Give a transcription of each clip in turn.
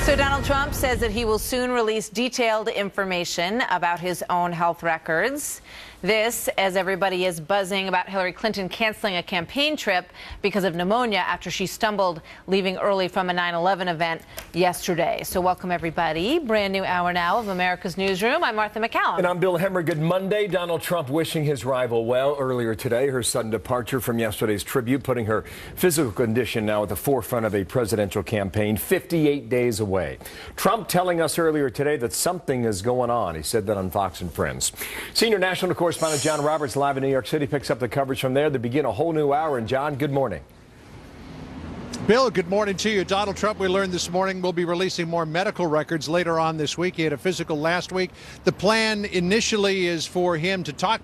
So Donald Trump says that he will soon release detailed information about his own health records. This, as everybody is buzzing about Hillary Clinton canceling a campaign trip because of pneumonia after she stumbled leaving early from a 9/11 event yesterday. So welcome, everybody. Brand new hour now of America's Newsroom. I'm Martha McCallum. And I'm Bill Hemmer. Good Monday. Donald Trump wishing his rival well earlier today. Her sudden departure from yesterday's tribute, putting her physical condition now at the forefront of a presidential campaign 58 days away. Trump telling us earlier today that something is going on. He said that on Fox and Friends. Senior national correspondent John Roberts, live in New York City, picks up the coverage from there to begin a whole new hour. And John, good morning. Bill, good morning to you. Donald Trump, we learned this morning, will be releasing more medical records later on this week. He had a physical last week. The plan initially is for him to talk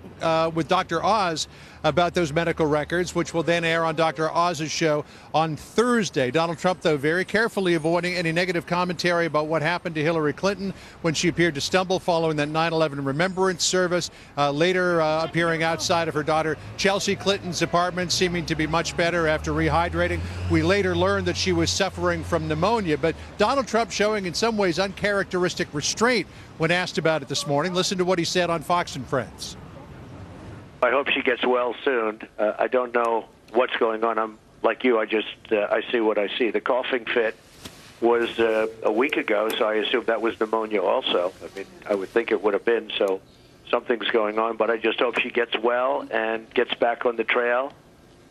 with Dr. Oz about those medical records, which will then air on Dr. Oz's show on Thursday. Donald Trump, though, very carefully avoiding any negative commentary about what happened to Hillary Clinton when she appeared to stumble following that 9/11 remembrance service, later appearing outside of her daughter Chelsea Clinton's apartment, seeming to be much better after rehydrating. We later learned that she was suffering from pneumonia, but Donald Trump showing in some ways uncharacteristic restraint when asked about it this morning. Listen to what he said on Fox and Friends. I hope she gets well soon. I don't know what's going on. I'm like you. I see what I see. The coughing fit was a week ago, so I assume that was pneumonia also. I mean, I would think it would have been. So something's going on, but I just hope she gets well and gets back on the trail,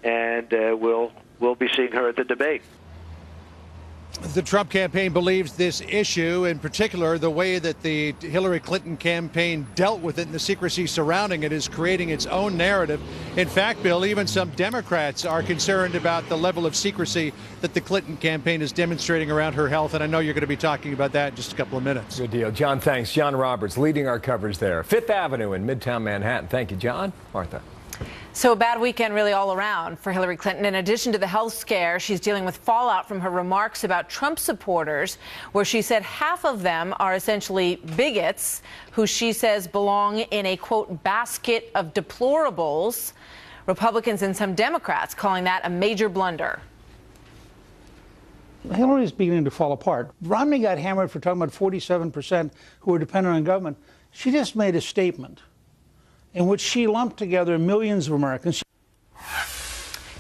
and we'll be seeing her at the debate. The Trump campaign believes this issue, in particular, the way that the Hillary Clinton campaign dealt with it and the secrecy surrounding it, is creating its own narrative. In fact, Bill, even some Democrats are concerned about the level of secrecy that the Clinton campaign is demonstrating around her health, and I know you're going to be talking about that in just a couple of minutes. Good deal. John, thanks. John Roberts leading our coverage there. Fifth Avenue in Midtown Manhattan. Thank you, John. Martha. So a bad weekend really all around for Hillary Clinton. In addition to the health scare, she's dealing with fallout from her remarks about Trump supporters, where she said half of them are essentially bigots who she says belong in a, quote, basket of deplorables. Republicans and some Democrats calling that a major blunder. Hillary's beginning to fall apart. Romney got hammered for talking about 47% who are dependent on government. She just made a statement in which she lumped together millions of Americans.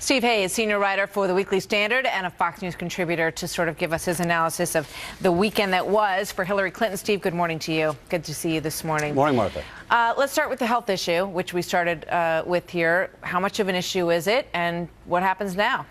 Steve Hayes, senior writer for The Weekly Standard and a Fox News contributor, to sort of give us his analysis of the weekend that was for Hillary Clinton. Steve, good morning to you. Good to see you this morning. Morning, Martha. Let's start with the health issue, which we started with here. How much of an issue is it, and what happens now?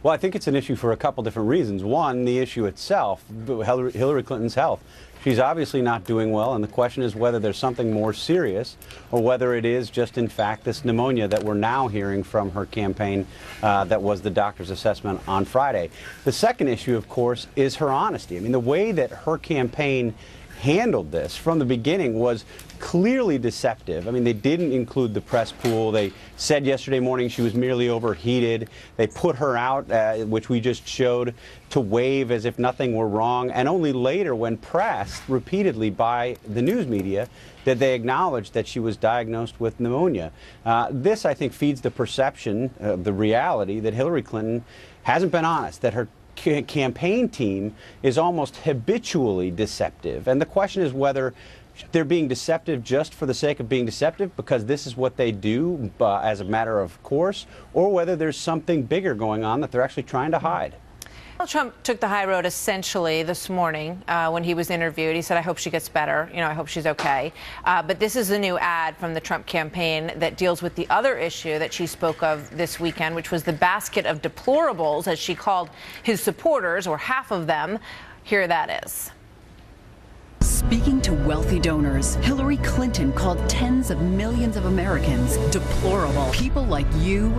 Well, I think it's an issue for a couple different reasons. One, the issue itself, Hillary Clinton's health. She's obviously not doing well, and the question is whether there's something more serious or whether it is just, in fact, this pneumonia that we're now hearing from her campaign that was the doctor's assessment on Friday. The second issue, of course, is her honesty. I mean, the way that her campaign handled this from the beginning was clearly deceptive. I mean, they didn't include the press pool. They said yesterday morning she was merely overheated. They put her out, which we just showed, to wave as if nothing were wrong. And only later, when pressed repeatedly by the news media, did they acknowledge that she was diagnosed with pneumonia. This, I think, feeds the perception, the reality, that Hillary Clinton hasn't been honest, that her campaign team is almost habitually deceptive. And the question is whether they're being deceptive just for the sake of being deceptive because this is what they do as a matter of course, or whether there's something bigger going on that they're actually trying to hide. Donald Trump took the high road essentially this morning when he was interviewed. He said, I hope she gets better. You know, I hope she's okay. But this is a new ad from the Trump campaign that deals with the other issue that she spoke of this weekend, which was the basket of deplorables, as she called his supporters, or half of them. Here that is. Speaking to wealthy donors, Hillary Clinton called tens of millions of Americans deplorable. People like you,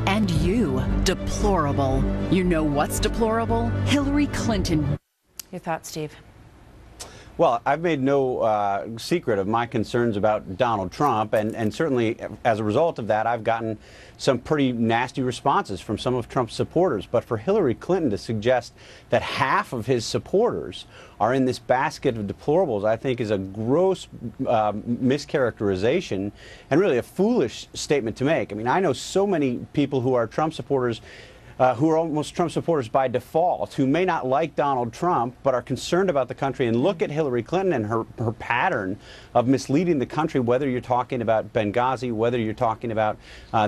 and you. Deplorable. You know what's deplorable? Hillary Clinton. Your thoughts, Steve? Well, I've made no secret of my concerns about Donald Trump, and certainly as a result of that, I've gotten some pretty nasty responses from some of Trump's supporters. But for Hillary Clinton to suggest that half of his supporters are in this basket of deplorables, I think is a gross mischaracterization and really a foolish statement to make. I mean, I know so many people who are Trump supporters who are almost Trump supporters by default, who may not like Donald Trump but are concerned about the country and look at Hillary Clinton and her pattern of misleading the country, whether you're talking about Benghazi, whether you're talking about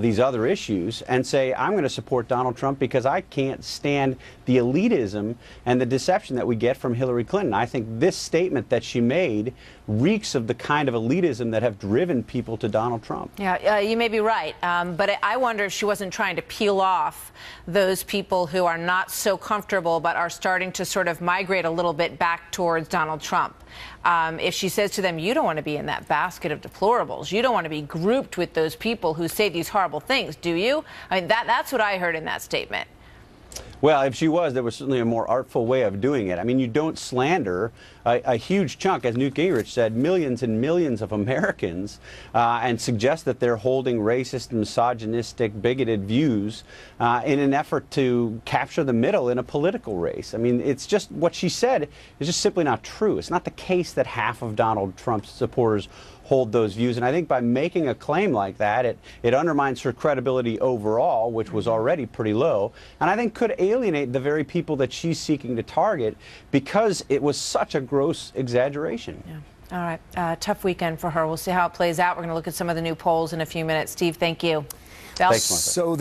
these other issues, and say, I'm going to support Donald Trump because I can't stand the elitism and the deception that we get from Hillary Clinton. I think this statement that she made reeks of the kind of elitism that have driven people to Donald Trump. Yeah, you may be right, but I wonder if she wasn't trying to peel off those people who are not so comfortable but are starting to sort of migrate a little bit back towards Donald Trump. If she says to them, you don't want to be in that basket of deplorables, you don't want to be grouped with those people who say these horrible things, do you? I mean, that's what I heard in that statement. Well, if she was, there was certainly a more artful way of doing it. I mean, you don't slander a huge chunk, as Newt Gingrich said, millions and millions of Americans, and suggest that they're holding racist, misogynistic, bigoted views in an effort to capture the middle in a political race. I mean, it's just what she said is just simply not true. It's not the case that half of Donald Trump's supporters hold those views. And I think by making a claim like that, it undermines her credibility overall, which was already pretty low, and I think could alienate the very people that she's seeking to target because it was such a gross exaggeration. Yeah. All right. Tough weekend for her. We'll see how it plays out. We're going to look at some of the new polls in a few minutes. Steve, thank you. Thanks, Martha.